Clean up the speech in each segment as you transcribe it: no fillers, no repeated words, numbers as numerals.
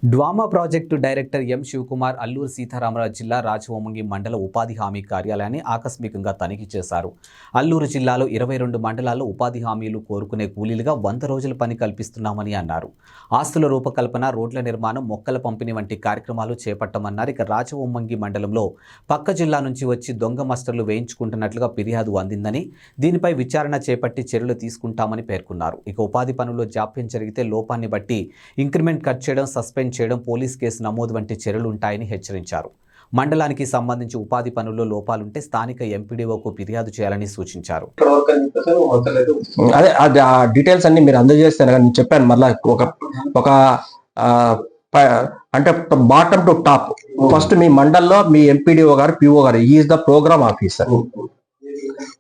DWAMA project director M Sivakumar Alluri Sitarama Raju జిల్లా రాజవొమ్మంగి మండల ఉపాధి హామీ కార్యాలయాన్ని ఆకస్మికంగా తనిఖీ చేశారు. అల్లూరు జిల్లాలో 22 మండలాల్లో ఉపాధి హామీలు కోరుకునే కూలీలుగా 100 రోజుల పని కల్పిస్తున్నామని అన్నారు. ఆస్తుల రూపకల్పన, రోడ్ల నిర్మాణం, మొక్కల పంపిణీ వంటి కార్యక్రమాలు చేపట్టమన్నారు. ఇక రాజవొమ్మంగి మండలంలో పక్క జిల్లా నుంచి వచ్చి దొంగ మస్టర్లు వేయించుకుంటున్నట్లుగా ఫిర్యాదు అందిందని, దీనిపై విచారణ చేపట్టి చర్యలు తీసుకుంటామని పేర్కొన్నారు. ఇక ఉపాధి పనుల్లో జాప్యం జరిగితే లోపాన్ని బట్టి ఇంక్రిమెంట్ కట్ చేయడం, సస్పెండ్ చేయడం, పోలీస్ కేసు నమోదు వంటి చర్యలు ఉంటాయని హెచ్చరించారు. మండలానికి సంబంధించి ఉపాధి పనుల్లో లోపాలుంటే స్థానిక ఎంపీడీఓకు ఫిర్యాదు చేయాలని సూచించారు. అదే ఆ డీటెయిల్స్ అన్ని మీరు అందజేస్తాను కానీ నేను చెప్పాను మళ్ళీ ఒక అంటే బాటమ్ టు టాప్. ఫస్ట్ మీ మండల్లో మీ ఎంపీడీఓ గారు, పిఓ గారు, ఈజ్ ద ప్రోగ్రామ్ ఆఫీసర్.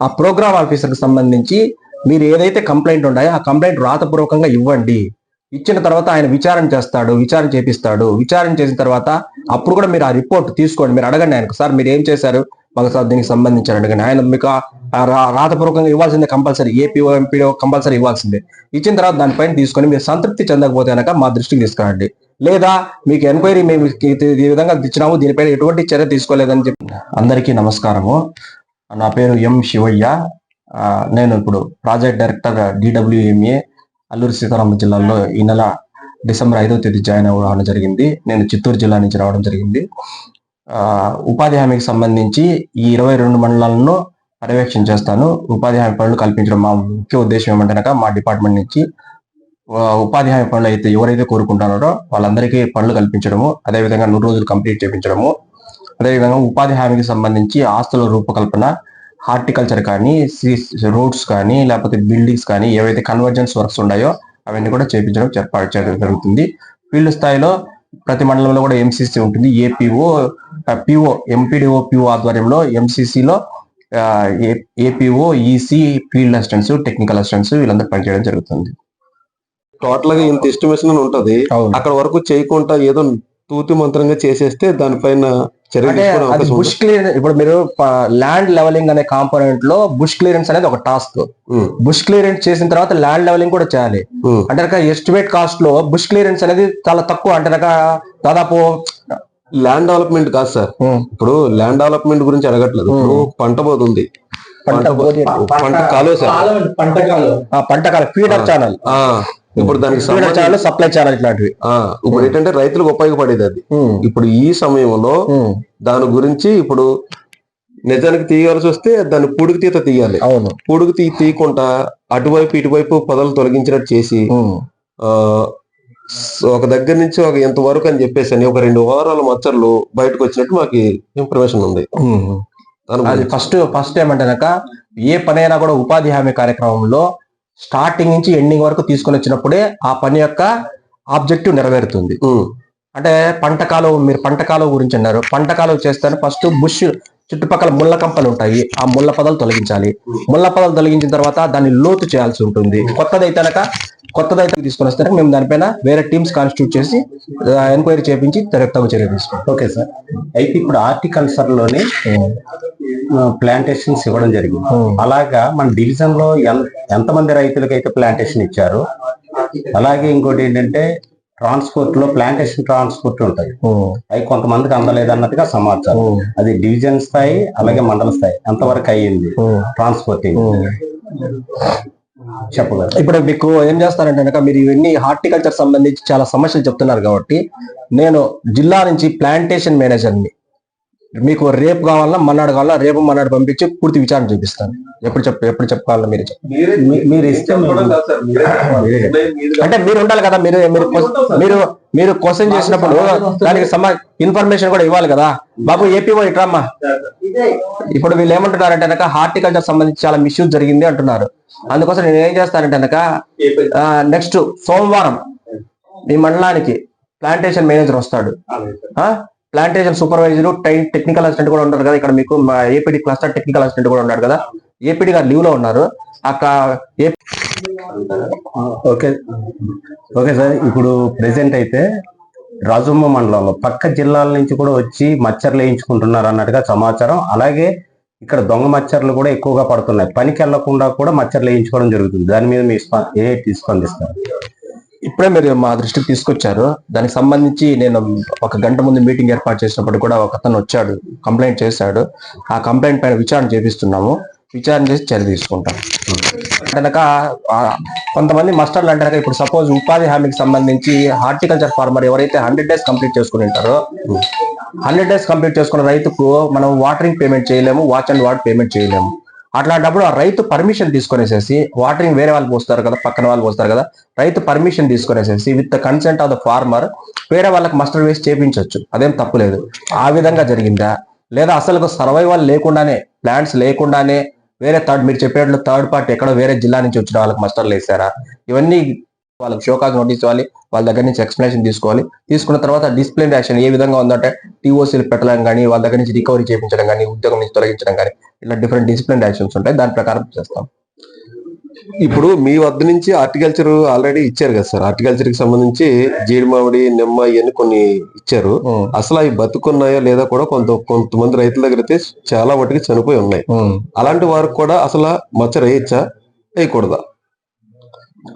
ఆ ప్రోగ్రామ్ ఆఫీసర్ కి సంబంధించి మీరు ఏదైతే కంప్లైంట్ ఉన్నాయో ఆ కంప్లైంట్ రాతపూర్వకంగా ఇవ్వండి. ఇచ్చిన తర్వాత ఆయన విచారణ చేస్తాడు, విచారణ చేపిస్తాడు. విచారణ చేసిన తర్వాత అప్పుడు కూడా మీరు ఆ రిపోర్ట్ తీసుకోండి. మీరు అడగండి ఆయనకు, సార్ మీరు ఏం చేశారు మాకు సార్ దీనికి సంబంధించి అడగండి. ఆయన మీకు రాతపూర్వకంగా ఇవ్వాల్సిందే, కంపల్సరీ. ఏపీఓ ఎంపీఓ కంపల్సరీ ఇవ్వాల్సిందే. ఇచ్చిన తర్వాత దానిపైన తీసుకొని మీరు సంతృప్తి చెందకపోతే కనుక మా దృష్టికి తీసుకురండి. లేదా మీకు ఎంక్వైరీ మేము ఈ విధంగా ఇచ్చినాము, దీనిపైన ఎటువంటి చర్య తీసుకోలేదని చెప్పి. అందరికీ నమస్కారము. నా పేరు ఎం శివయ్య. నేను ఇప్పుడు project director DWMA Alluri Sitarama జిల్లాలో ఈ నెల డిసెంబర్ 5వ తేదీ జాయిన్ అవ్వడం జరిగింది. నేను చిత్తూరు జిల్లా నుంచి రావడం జరిగింది. ఉపాధి హామీకి సంబంధించి ఈ 22 మండలాలను పర్యవేక్షణ చేస్తాను. ఉపాధి హామీ పనులు కల్పించడం మా ముఖ్య ఉద్దేశం ఏమంటే మా డిపార్ట్మెంట్ నుంచి ఉపాధి హామీ పనులు అయితే ఎవరైతే కోరుకుంటున్నారో వాళ్ళందరికీ పనులు కల్పించడము, అదేవిధంగా 100 రోజులు కంప్లీట్ చేయించడము, అదేవిధంగా ఉపాధి హామీకి సంబంధించి ఆస్తుల రూపకల్పన, హార్టికల్చర్ కానీ, రోడ్స్ కానీ, లేకపోతే బిల్డింగ్స్ కానీ, ఏవైతే కన్వర్జెన్స్ వర్క్స్ ఉన్నాయో అవన్నీ కూడా చేయించడం జరుగుతుంది. ఫీల్డ్ స్థాయిలో ప్రతి మండలంలో కూడా MCC ఉంటుంది. ఏపీఓ, పిఓ, ఎంపీడీఓ, పిఓ ఆధ్వర్యంలో MCCలో APO, EC, field assistants, technical assistants వీళ్ళందరూ పనిచేయడం జరుగుతుంది. టోటల్ గా ఇంత ఎస్టిమేషన్ ఉంటది. అక్కడ వరకు చేయకుండా ఏదో తూతి మంత్రంగా చేసేస్తే దానిపైన బుష్ క్లియరెన్స్. ఇప్పుడు మీరు ల్యాండ్ లెవెలింగ్ అనే కాంపోనెంట్ లో బుష్ క్లియరెన్స్ అనేది ఒక టాస్క్. బుష్ క్లియరెన్స్ చేసిన తర్వాత ల్యాండ్ లెవెలింగ్ కూడా చేయాలి. అంటే ఎస్టిమేట్ కాస్ట్ లో బుష్ క్లియరెన్స్ అనేది చాలా తక్కువ. అంటే దాదాపు ల్యాండ్ డెవలప్మెంట్ కాదు సార్. ఇప్పుడు ల్యాండ్ డెవలప్మెంట్ గురించి అడగట్లేదు. ఇప్పుడు పంట పోతుంది, పంట కాలు ఫీడర్ ఛానల్, ఇప్పుడు దానికి సప్లై ఛానల్ ఇట్లాంటివి. ఇప్పుడు ఏంటంటే రైతులకు ఉపయోగపడేది అది. ఇప్పుడు ఈ సమయంలో దాని గురించి ఇప్పుడు నిజానికి తీయాల్సి వస్తే దాన్ని పూడుకు తీత తీయాలి. అవును, పూడుకు తీయకుండా అటువైపు ఇటువైపు పొదలు తొలగించినట్టు చేసి ఒక దగ్గర నుంచి ఒక ఎంతవరకు అని చెప్పేసి అని ఒక 2 వారాల మచ్చర్లు బయటకు వచ్చినట్టు మాకు ఇన్ఫర్మేషన్ ఉంది. ఫస్ట్ ఏమంటే ఏ పనైనా కూడా ఉపాధి హామీ కార్యక్రమంలో స్టార్టింగ్ నుంచి ఎండింగ్ వరకు తీసుకొని వచ్చినప్పుడే ఆ పని యొక్క ఆబ్జెక్టివ్ నెరవేరుతుంది. అంటే మీరు పంట కాలువ గురించి అన్నారు. పంట కాలువ చేస్తాను ఫస్ట్ బుష్ చుట్టుపక్కల ముళ్ళ కంపలు ఉంటాయి, ఆ ముళ్ళ పొదలు తొలగించాలి. ముళ్ళ పొదలు తొలగించిన తర్వాత దాన్ని లోతు చేయాల్సి ఉంటుంది. కొత్తదైతే తీసుకొని వస్తే మేము దానిపైన వేరే టీమ్స్ కాన్స్టిట్యూట్ చేసి ఎంక్వైరీ చేపించి తగు చర్య తీసుకుంటాం. Okay sir. అయితే ఇప్పుడు హార్టికల్చర్ లోనే ప్లాంటేషన్స్ ఇవ్వడం జరిగింది. అలాగా మన డివిజన్ లో ఎంతమంది రైతులకు అయితే ప్లాంటేషన్ ఇచ్చారు, అలాగే ఇంకోటి ఏంటంటే ట్రాన్స్పోర్ట్ లో ప్లాంటేషన్ ట్రాన్స్పోర్ట్ ఉంటాయి, అవి కొంతమందికి అందలేదన్నట్టుగా సమాచారం. అది డివిజన్ స్థాయి అలాగే మండల స్థాయి ఎంతవరకు అయ్యింది ట్రాన్స్పోర్టింగ్ చెప్పగలరు? ఇప్పుడు మీకు ఏం చేస్తారంటే మీరు ఇవన్నీ హార్టికల్చర్ సంబంధించి చాలా సమస్యలు చెప్తున్నారు కాబట్టి నేను జిల్లా నుంచి ప్లాంటేషన్ మేనేజర్ని మీకు రేపు కావాలన్నా మన్నాడు కావాలా, రేపు మన్నాడు పంపించి పూర్తి విచారణ చూపిస్తాను. ఎప్పుడు చెప్పాలన్నా మీరు ఇస్తే అంటే మీరు ఉండాలి కదా. మీరు క్వశ్చన్ చేసినప్పుడు దానికి ఇన్ఫర్మేషన్ కూడా ఇవ్వాలి కదా. బాబు ఏపీఓ ఇట్రామ్మా. ఇప్పుడు వీళ్ళు ఏమంటున్నారంటే హార్టికల్చర్ సంబంధించి చాలా మిస్యూజ్ జరిగింది అంటున్నారు. అందుకోసం నేను ఏం చేస్తానంటే నెక్స్ట్ సోమవారం మీ మండలానికి ప్లాంటేషన్ మేనేజర్ వస్తాడు. ప్లాంటేషన్ సూపర్వైజర్, టెక్నికల్ అసిస్టెంట్ కూడా ఉంటారు కదా. ఇక్కడ మీకు ఏపీడీ క్లస్టర్ టెక్నికల్ అసిస్టెంట్ కూడా ఉన్నారు కదా. ఏపీడీ గారు లీవ్ లో ఉన్నారు. Okay sir. ఇప్పుడు ప్రెసెంట్ అయితే రాజమ్మ మండలంలో పక్క జిల్లాల నుంచి కూడా వచ్చి మచ్చర్లు వేయించుకుంటున్నారు అన్నట్టుగా సమాచారం. అలాగే ఇక్కడ దొంగ మచ్చర్లు కూడా ఎక్కువగా పడుతున్నాయి. పనికి వెళ్లకుండా కూడా మచ్చర్లు వేయించుకోవడం జరుగుతుంది. దాని మీద మీ స్పందిస్తారు? ఇప్పుడే మీరు మా దృష్టికి తీసుకొచ్చారు. దానికి సంబంధించి నేను 1 గంట ముందు మీటింగ్ ఏర్పాటు చేసినప్పుడు కూడా ఒక అతను వచ్చాడు, కంప్లైంట్ చేశాడు. ఆ కంప్లైంట్ పైన విచారణ చేపిస్తున్నాము. విచారణ చేసి చర్య తీసుకుంటాం. కనుక కొంతమంది మస్టర్లు అంటే ఇప్పుడు సపోజ్ ఉపాధి హామీకి సంబంధించి హార్టికల్చర్ ఫార్మర్ ఎవరైతే 100 days కంప్లీట్ చేసుకుని ఉంటారో 100 days కంప్లీట్ చేసుకున్న రైతుకు మనం వాటరింగ్ పేమెంట్ చేయలేము, వాచ్ అండ్ వార్డ్ పేమెంట్ చేయలేము. అట్లాంటప్పుడు ఆ రైతు పర్మిషన్ తీసుకునేసేసి వాటరింగ్ వేరే వాళ్ళు పోస్తారు కదా, పక్కన వాళ్ళు పోస్తారు కదా, రైతు పర్మిషన్ తీసుకునేసేసి with the consent of the farmer వేరే వాళ్ళకి మస్టర్ వేసి చేపించవచ్చు. అదేం తప్పులేదు. ఆ విధంగా జరిగిందా, లేదా అసలు సర్వైవల్ లేకుండానే, ప్లాంట్స్ లేకుండానే వేరే మీరు చెప్పేట్లు థర్డ్ పార్టీ ఎక్కడో వేరే జిల్లా నుంచి వచ్చిన వాళ్ళకి మస్టర్లు వేసారా? ఇవన్నీ వాళ్ళకి షోకాజ్ నోటీస్ ఇవ్వాలి, వాళ్ళ దగ్గర నుంచి ఎక్స్ప్లెనేషన్ తీసుకోవాలి. తీసుకున్న తర్వాత డిసిప్లినరీ యాక్షన్ ఏ విధంగా ఉందంటే టీఓసీలు పెట్టడం కానీ, వాళ్ళ దగ్గర నుంచి రికవరీ చేయించడం కానీ, ఉద్యోగం నుంచి తొలగించడం కానీ, ఇట్లా డిఫరెంట్ డిసిప్లినరీ యాక్షన్స్ ఉంటాయి. దాని ప్రకారం చేస్తాం. ఇప్పుడు మీ వద్ద నుంచి హార్టికల్చర్ ఆల్రెడీ ఇచ్చారు కదా సార్, హార్టికల్చర్ కి సంబంధించి జీడి మామిడి, నిమ్మ ఇవన్నీ కొన్ని ఇచ్చారు. అసలు అవి బతుకున్నాయా లేదా కూడా కొంతమంది రైతుల దగ్గర అయితే చాలా మటుకు చనిపోయి ఉన్నాయి. అలాంటి వారికి కూడా అసలు మచ్చ వేయచ్చా, వేయకూడదా?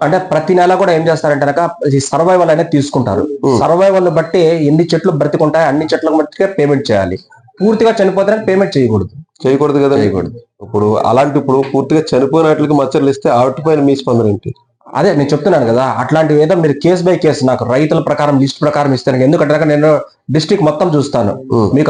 అంటే ప్రతి నెల కూడా ఏం చేస్తారంటే కనుక ఈ సర్వైవల్ అనేది తీసుకుంటారు. సర్వైవల్ బట్టి ఎన్ని చెట్లు బ్రతికుంటాయి అన్ని చెట్లకు బట్టికే పేమెంట్ చేయాలి. పూర్తిగా చనిపోతే పేమెంట్ చేయకూడదు కదా. ఇప్పుడు పూర్తిగా చనిపోయినట్లకి మచ్చర్లు ఇస్తే వాటిపైన మీ స్పందన ఏంటి? అదే నేను చెప్తున్నాను కదా, అట్లాంటివి ఏదో మీరు కేసు బై కేసు నాకు రైతుల ప్రకారం లిస్ట్ ప్రకారం ఇస్తాను. ఎందుకంటే నేను డిస్ట్రిక్ట్ మొత్తం చూస్తాను. మీకు